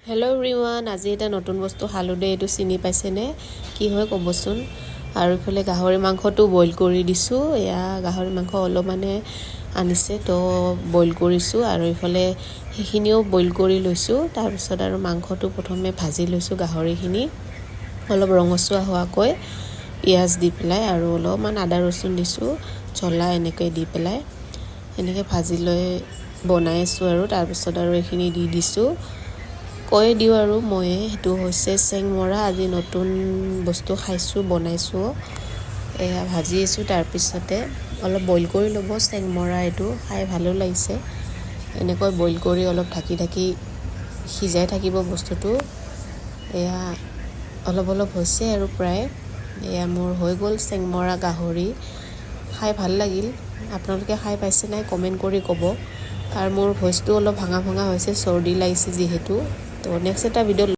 Hello' everyone, আজি এটা নতুন বস্তু খালোঁ দেই। এইটো চিনি পাইছেনে? কি হয় ক'বচোন। আৰু ইফালে গাহৰি মাংসটো বইল কৰি দিছোঁ। এয়া গাহৰি মাংস অলপমানে আনিছে তো বইল কৰিছোঁ, আৰু ইফালে সেইখিনিও বইল কৰি লৈছোঁ। তাৰপিছত আৰু মাংসটো প্ৰথমে ভাজি লৈছোঁ, গাহৰিখিনি অলপ ৰঙচুৱা হোৱাকৈ পিঁয়াজ দি পেলাই, আৰু অলপমান আদা ৰচুন দিছোঁ, জ্বলা এনেকৈ দি পেলাই এনেকৈ ভাজি লৈ বনাই আছোঁ। আৰু তাৰপিছত আৰু এইখিনি দি দিছোঁ, কৈ দিওঁ আৰু মই সেইটো হৈছে চেংমৰা। আজি নতুন বস্তু খাইছোঁ, বনাইছোঁ। এয়া ভাজি আছোঁ, তাৰপিছতে অলপ বইল কৰি ল'ব চেংমৰা। এইটো খাই ভালো লাগিছে। এনেকৈ বইল কৰি অলপ ঢাকি সিজাই থাকিব বস্তুটো। এয়া অলপ হৈছে আৰু প্ৰায় এয়া মোৰ হৈ গ'ল চেংমৰা গাহৰি। খাই ভাল লাগিল। আপোনালোকে খাই পাইছে নাই কমেণ্ট কৰি ক'ব। আৰু মোৰ ভইচটো অলপ ভাঙা হৈছে, চৰ্দি লাগিছে যিহেতু। তো নেক্সট এটা ভিডিঅ'